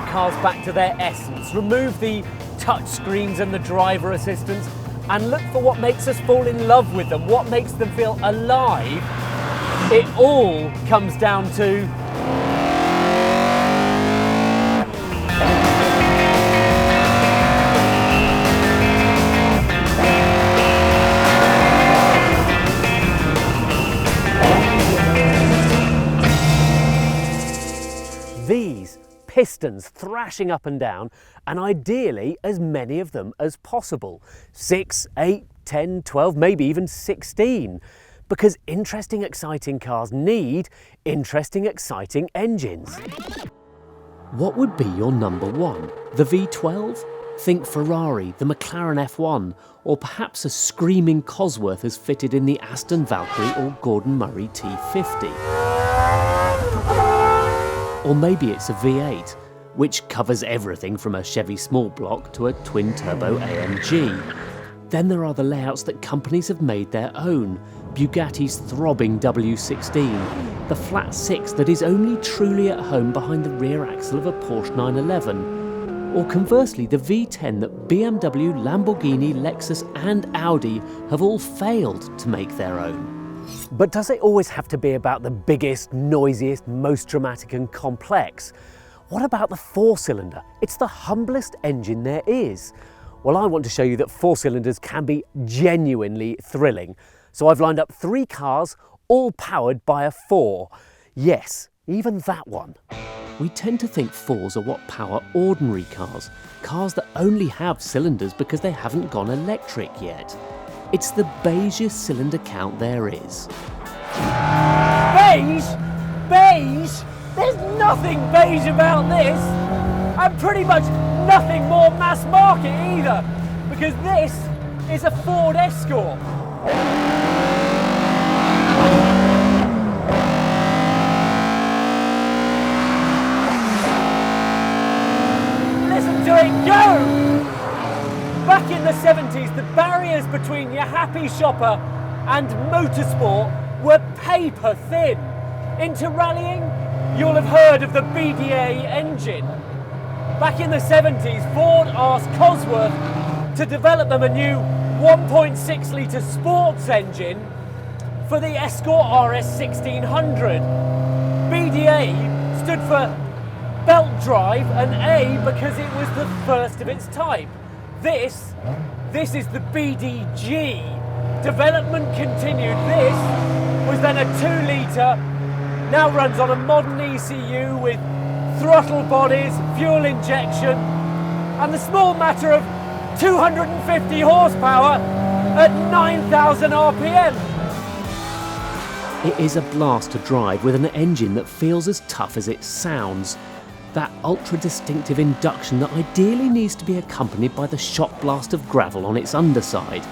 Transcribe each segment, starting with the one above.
cars back to their essence, remove the touch screens and the driver assistance, and look for what makes us fall in love with them, what makes them feel alive, it all comes down to these pistons thrashing up and down, and ideally as many of them as possible. 6, 8, 10, 12, maybe even 16. Because interesting, exciting cars need interesting, exciting engines. What would be your number one? The V12? Think Ferrari, the McLaren F1, or perhaps a screaming Cosworth as fitted in the Aston Valkyrie or Gordon Murray T50. Or maybe it's a V8, which covers everything from a Chevy small block to a twin-turbo AMG. Then there are the layouts that companies have made their own. Bugatti's throbbing W16, the flat six that is only truly at home behind the rear axle of a Porsche 911, or conversely the V10 that BMW, Lamborghini, Lexus and Audi have all failed to make their own. But does it always have to be about the biggest, noisiest, most dramatic and complex? What about the four-cylinder? It's the humblest engine there is. Well, I want to show you that four-cylinders can be genuinely thrilling. So I've lined up 3 cars, all powered by a 4. Yes, even that one. We tend to think 4s are what power ordinary cars, cars that only have cylinders because they haven't gone electric yet. It's the beigest cylinder count there is. Beige? Beige? There's nothing beige about this! And pretty much nothing more mass market either, because this is a Ford Escort. Listen to it go! Back in the 70s, the barriers between your happy shopper and motorsport were paper thin. Into rallying, you'll have heard of the BDA engine. Back in the 70s, Ford asked Cosworth to develop them a new 1.6 litre sports engine for the Escort RS 1600. BDA stood for belt drive and A because it was the first of its type. This is the BDG. Development continued. This was then a 2 litre, now runs on a modern ECU with throttle bodies, fuel injection, and the small matter of 250 horsepower at 9,000 RPM. It is a blast to drive with an engine that feels as tough as it sounds. That ultra distinctive induction that ideally needs to be accompanied by the shot blast of gravel on its underside.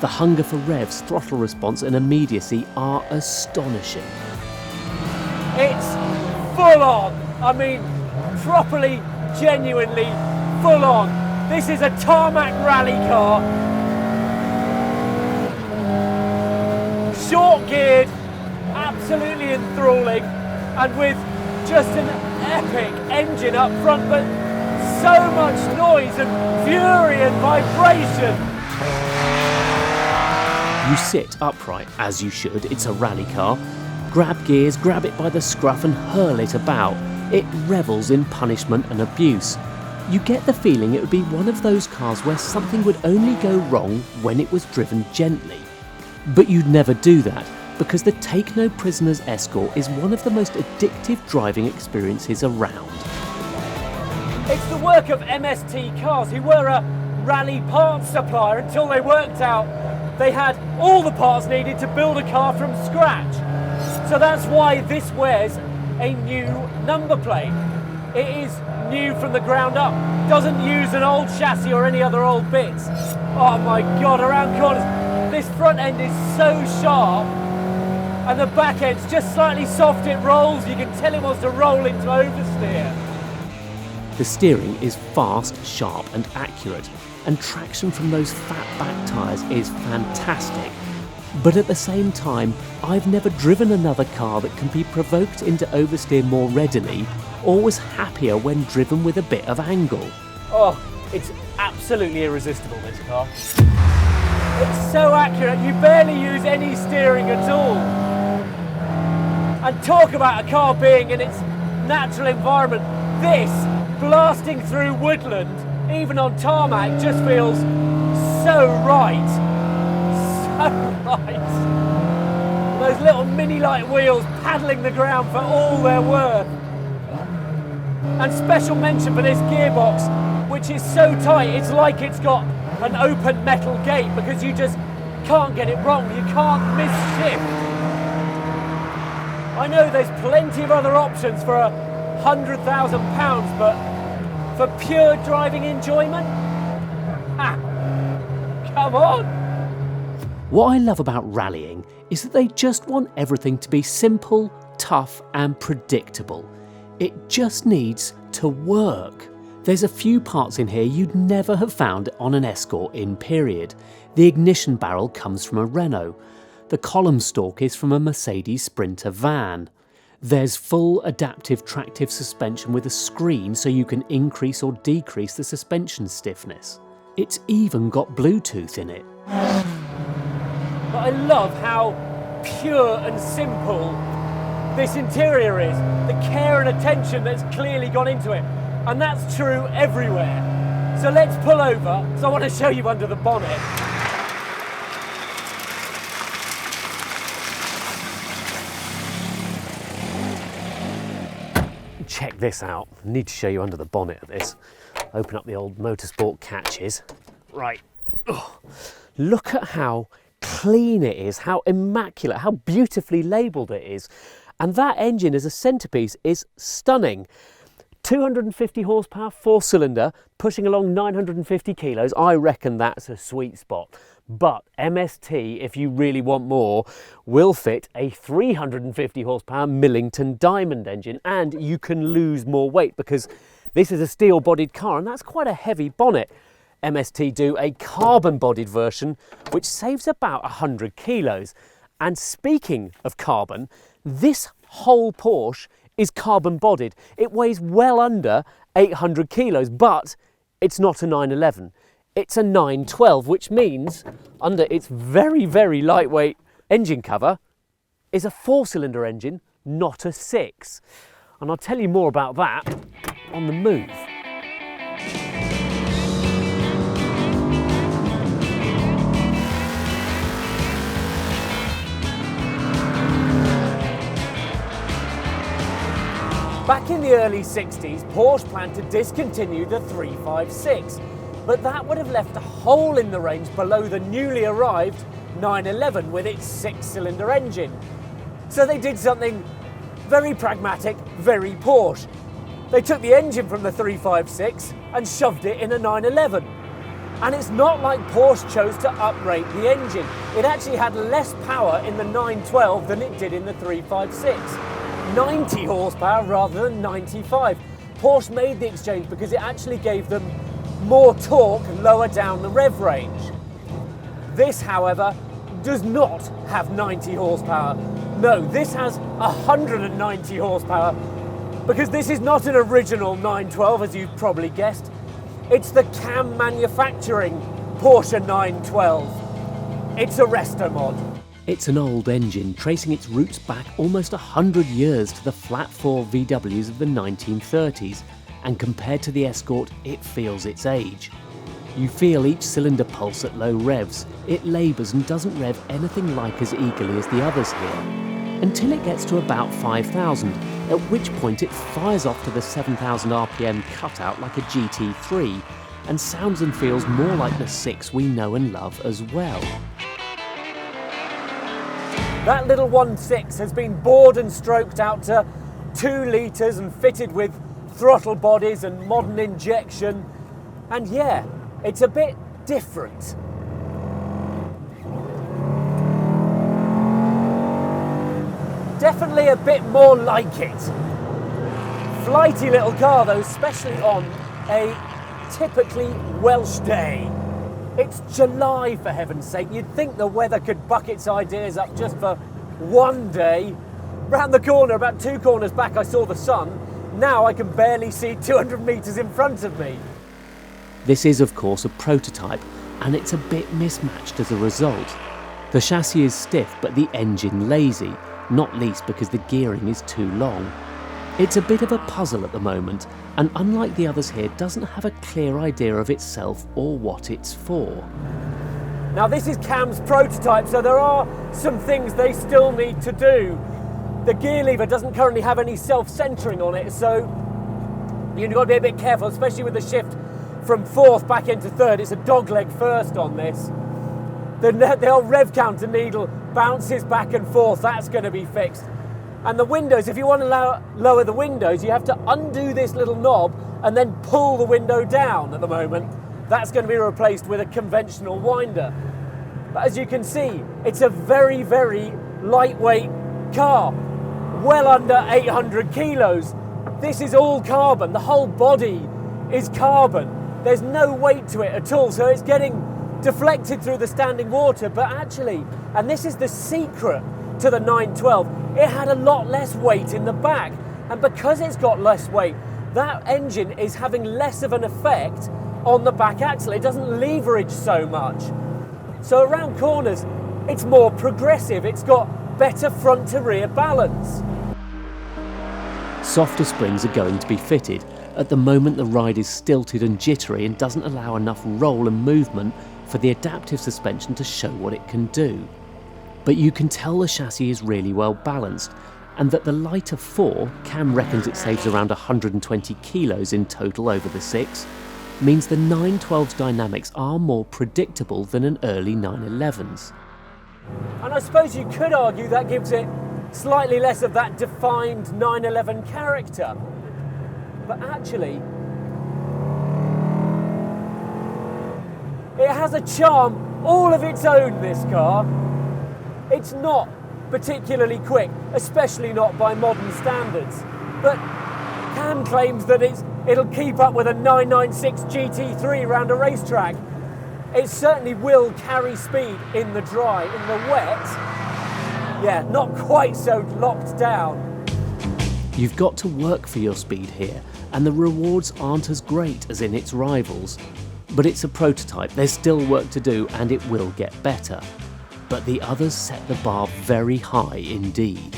The hunger for revs, throttle response and immediacy are astonishing. It's full on. I mean, properly, genuinely full on. This is a tarmac rally car. Short geared, absolutely enthralling, and with just an epic engine up front, but so much noise and fury and vibration. You sit upright, as you should, it's a rally car. Grab gears, grab it by the scruff and hurl it about. It revels in punishment and abuse. You get the feeling it would be one of those cars where something would only go wrong when it was driven gently. But you'd never do that, because the Take No Prisoners Escort is one of the most addictive driving experiences around. It's the work of MST Cars, who were a rally parts supplier until they worked out they had all the parts needed to build a car from scratch. So that's why this wears a new number plate. It is new from the ground up, doesn't use an old chassis or any other old bits. Oh my God, around corners, this front end is so sharp and the back end's just slightly soft, it rolls. You can tell it wants to roll into oversteer. The steering is fast, sharp and accurate, and traction from those fat back tyres is fantastic. But at the same time, I've never driven another car that can be provoked into oversteer more readily always happier when driven with a bit of angle. Oh, it's absolutely irresistible, this car. It's so accurate, you barely use any steering at all. And talk about a car being in its natural environment. This, blasting through woodland, even on tarmac, just feels so right. So right. Those little mini light wheels paddling the ground for all they're worth. And special mention for this gearbox, which is so tight, it's like it's got an open metal gate because you just can't get it wrong, you can't miss shift. I know there's plenty of other options for £100,000, but for pure driving enjoyment? Come on! What I love about rallying is that they just want everything to be simple, tough and predictable. It just needs to work. There's a few parts in here you'd never have found on an Escort in period. The ignition barrel comes from a Renault. The column stalk is from a Mercedes Sprinter van. There's full adaptive tractive suspension with a screen so you can increase or decrease the suspension stiffness. It's even got Bluetooth in it. But I love how pure and simple this interior is. The care and attention that's clearly gone into it. And that's true everywhere. So let's pull over, because I want to show you under the bonnet. Check this out. I need to show you under the bonnet of this. Open up the old Motorsport catches. Right. Oh, look at how clean it is, how immaculate, how beautifully labelled it is. And that engine as a centrepiece is stunning. 250 horsepower, 4-cylinder, pushing along 950 kilos. I reckon that's a sweet spot. But MST, if you really want more, will fit a 350 horsepower Millington Diamond engine, and you can lose more weight because this is a steel-bodied car and that's quite a heavy bonnet. MST do a carbon-bodied version which saves about 100 kilos. And speaking of carbon, this whole Porsche is carbon-bodied. It weighs well under 800 kilos, but it's not a 911. It's a 912, which means under its very, very lightweight engine cover is a 4-cylinder engine, not a 6. And I'll tell you more about that on the move. Back in the early 60s, Porsche planned to discontinue the 356, but that would have left a hole in the range below the newly arrived 911 with its 6-cylinder engine. So they did something very pragmatic, very Porsche. They took the engine from the 356 and shoved it in a 911. And it's not like Porsche chose to uprate the engine. It actually had less power in the 912 than it did in the 356. 90 horsepower rather than 95. Porsche made the exchange because it actually gave them more torque lower down the rev range. This, however, does not have 90 horsepower. No, this has 190 horsepower because this is not an original 912, as you've probably guessed. It's the CAM manufacturing Porsche 912. It's a resto mod. It's an old engine, tracing its roots back almost 100 years to the flat-4 VWs of the 1930s, and compared to the Escort, it feels its age. You feel each cylinder pulse at low revs. It labours and doesn't rev anything like as eagerly as the others here, until it gets to about 5,000, at which point it fires off to the 7,000 RPM cutout like a GT3, and sounds and feels more like the 6 we know and love as well. That little 1.6 has been bored and stroked out to 2 litres and fitted with throttle bodies and modern injection. And yeah, it's a bit different. Definitely a bit more like it. Flighty little car though, especially on a typically Welsh day. It's July, for heaven's sake. You'd think the weather could buck its ideas up just for one day. Round the corner, about 2 corners back, I saw the sun. Now I can barely see 200 metres in front of me. This is of course a prototype, and it's a bit mismatched as a result. The chassis is stiff but the engine lazy, not least because the gearing is too long. It's a bit of a puzzle at the moment, and unlike the others here, doesn't have a clear idea of itself or what it's for. Now this is CAM's prototype, so there are some things they still need to do. The gear lever doesn't currently have any self-centering on it, so you've got to be a bit careful, especially with the shift from fourth back into third. It's a dogleg first on this. The old rev counter needle bounces back and forth. That's going to be fixed. And the windows, if you want to lower the windows, you have to undo this little knob and then pull the window down at the moment. That's going to be replaced with a conventional winder. But as you can see, it's a very, very lightweight car, well under 800 kilos. This is all carbon. The whole body is carbon. There's no weight to it at all, so it's getting deflected through the standing water. But actually, and this is the secret to the 912, it had a lot less weight in the back. And because it's got less weight, that engine is having less of an effect on the back axle. It doesn't leverage so much. So around corners, it's more progressive. It's got better front to rear balance. Softer springs are going to be fitted. At the moment the ride is stilted and jittery and doesn't allow enough roll and movement for the adaptive suspension to show what it can do. But you can tell the chassis is really well balanced, and that the lighter 4, CAM reckons it saves around 120 kilos in total over the 6, means the 912's dynamics are more predictable than an early 911's. And I suppose you could argue that gives it slightly less of that defined 911 character. But actually, it has a charm all of its own, this car. It's not particularly quick, especially not by modern standards. But CAM claims that it'll keep up with a 996 GT3 around a racetrack. It certainly will carry speed in the dry. In the wet, yeah, not quite so locked down. You've got to work for your speed here, and the rewards aren't as great as in its rivals. But it's a prototype, there's still work to do, and it will get better. But the others set the bar very high indeed.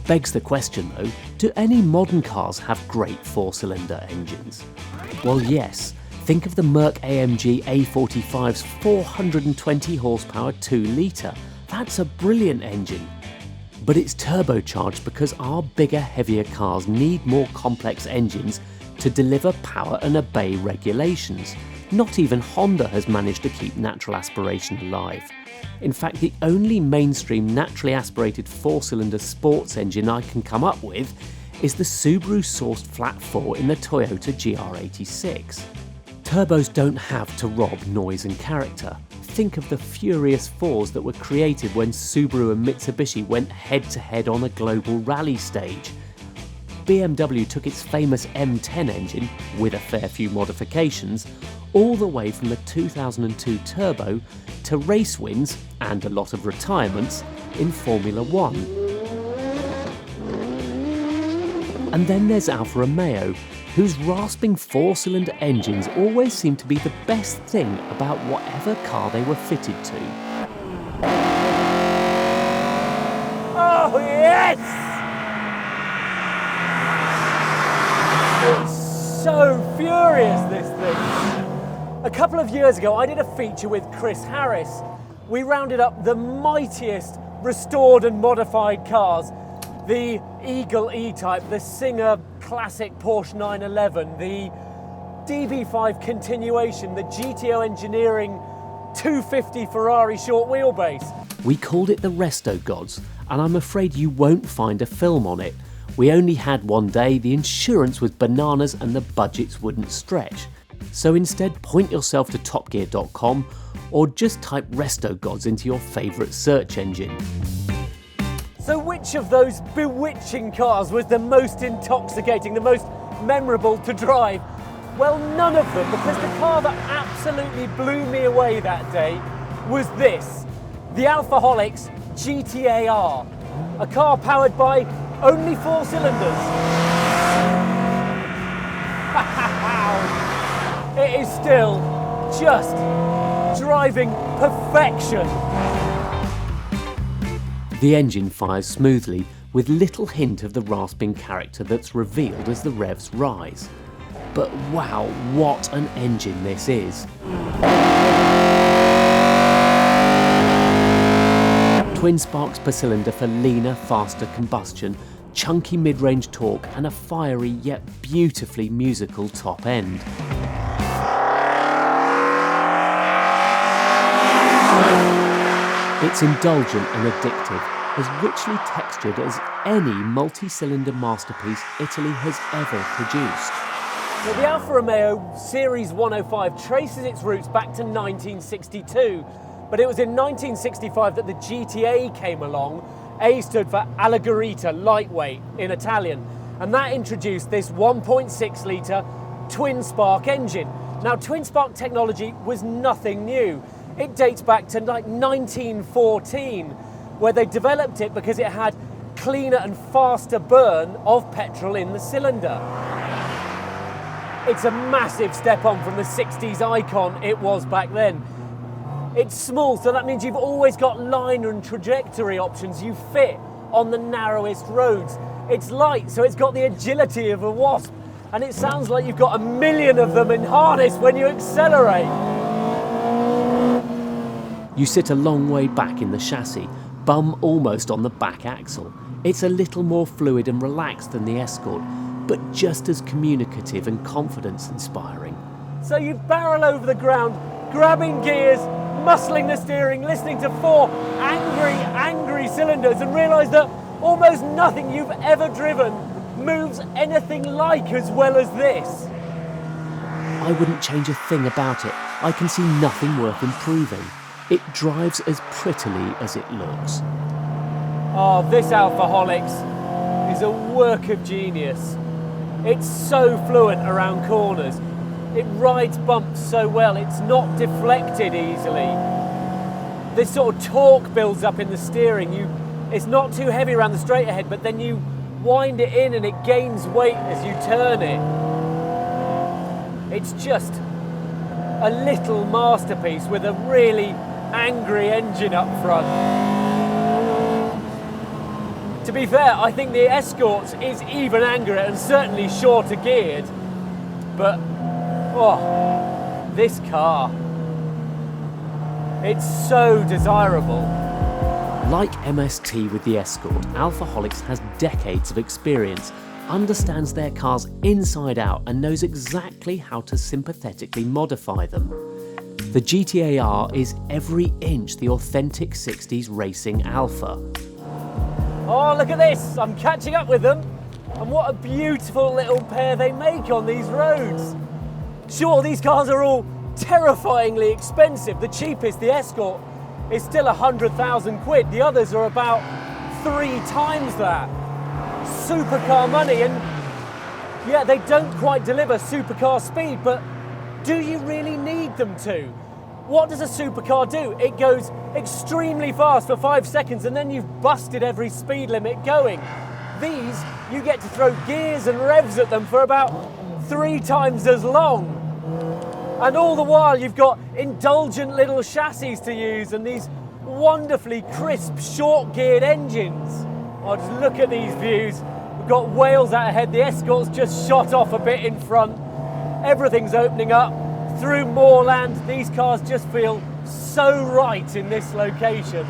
Begs the question though, do any modern cars have great 4-cylinder engines? Well yes, think of the Merc AMG A45's 420 horsepower 2 litre. That's a brilliant engine. But it's turbocharged because our bigger, heavier cars need more complex engines to deliver power and obey regulations. Not even Honda has managed to keep natural aspiration alive. In fact, the only mainstream naturally aspirated 4-cylinder sports engine I can come up with is the Subaru-sourced flat 4 in the Toyota GR86. Turbos don't have to rob noise and character. Think of the furious 4s that were created when Subaru and Mitsubishi went head-to-head on a global rally stage. BMW took its famous M10 engine, with a fair few modifications, all the way from the 2002 Turbo to race wins, and a lot of retirements, in Formula 1. And then there's Alfa Romeo, whose rasping 4-cylinder engines always seem to be the best thing about whatever car they were fitted to. Oh yes! It's so furious, this thing. A couple of years ago, I did a feature with Chris Harris. We rounded up the mightiest restored and modified cars. The Eagle E-Type, the Singer Classic Porsche 911, the DB5 Continuation, the GTO Engineering 250 Ferrari short wheelbase. We called it the Resto Gods, and I'm afraid you won't find a film on it. We only had one day, the insurance was bananas and the budgets wouldn't stretch. So instead, point yourself to topgear.com or just type Resto Gods into your favourite search engine. So which of those bewitching cars was the most intoxicating, the most memorable to drive? Well, none of them, because the car that absolutely blew me away that day was this, the Alfaholics GT-AR, a car powered by only 4 cylinders. is still just driving perfection. The engine fires smoothly, with little hint of the rasping character that's revealed as the revs rise. But wow, what an engine this is! Twin sparks per cylinder for leaner, faster combustion, chunky mid-range torque and a fiery yet beautifully musical top end. It's indulgent and addictive, as richly textured as any multi-cylinder masterpiece Italy has ever produced. So the Alfa Romeo Series 105 traces its roots back to 1962, but it was in 1965 that the GTA came along. A stood for Allegorita, lightweight in Italian, and that introduced this 1.6 litre twin spark engine. Now, twin spark technology was nothing new. It dates back to like 1914, where they developed it because it had cleaner and faster burn of petrol in the cylinder. It's a massive step on from the 60s icon it was back then. It's small, so that means you've always got line and trajectory options. You fit on the narrowest roads. It's light, so it's got the agility of a wasp, and it sounds like you've got a million of them in harness when you accelerate. You sit a long way back in the chassis, bum almost on the back axle. It's a little more fluid and relaxed than the Escort, but just as communicative and confidence-inspiring. So you barrel over the ground, grabbing gears, muscling the steering, listening to four angry cylinders, and realise that almost nothing you've ever driven moves anything like as well as this. I wouldn't change a thing about it. I can see nothing worth improving. It drives as prettily as it looks. Oh, this Alfaholics is a work of genius. It's so fluent around corners. It rides bumps so well, it's not deflected easily. This sort of torque builds up in the steering. It's not too heavy around the straight ahead, but then you wind it in and it gains weight as you turn it. It's just a little masterpiece with a really angry engine up front. To be fair, I think the Escort is even angrier and certainly shorter geared, but oh, this car, it's so desirable. Like MST with the Escort, Alfaholics has decades of experience, understands their cars inside out and knows exactly how to sympathetically modify them. The GTA-R is every inch the authentic 60s racing Alfa. Oh, look at this, I'm catching up with them. And what a beautiful little pair they make on these roads. Sure, these cars are all terrifyingly expensive. The cheapest, the Escort, is still 100,000 quid. The others are about 3 times that. Supercar money, and yeah, they don't quite deliver supercar speed, but do you really need them to? What does a supercar do? It goes extremely fast for 5 seconds and then you've busted every speed limit going. These, you get to throw gears and revs at them for about 3 times as long. And all the while you've got indulgent little chassis to use and these wonderfully crisp, short-geared engines. Oh, just look at these views. We've got Wales out ahead. The Escort's just shot off a bit in front. Everything's opening up through moorland. These cars just feel so right in this location.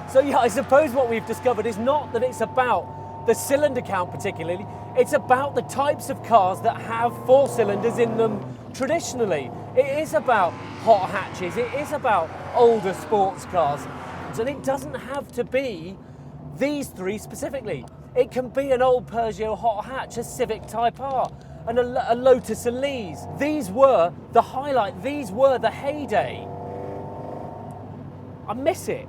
So yeah, I suppose what we've discovered is not that it's about the cylinder count particularly, it's about the types of cars that have 4 cylinders in them traditionally. It is about hot hatches, it is about older sports cars, and it doesn't have to be these 3 specifically. It can be an old Peugeot hot hatch, a Civic Type R, and a Lotus Elise. These were the highlight, these were the heyday. I miss it.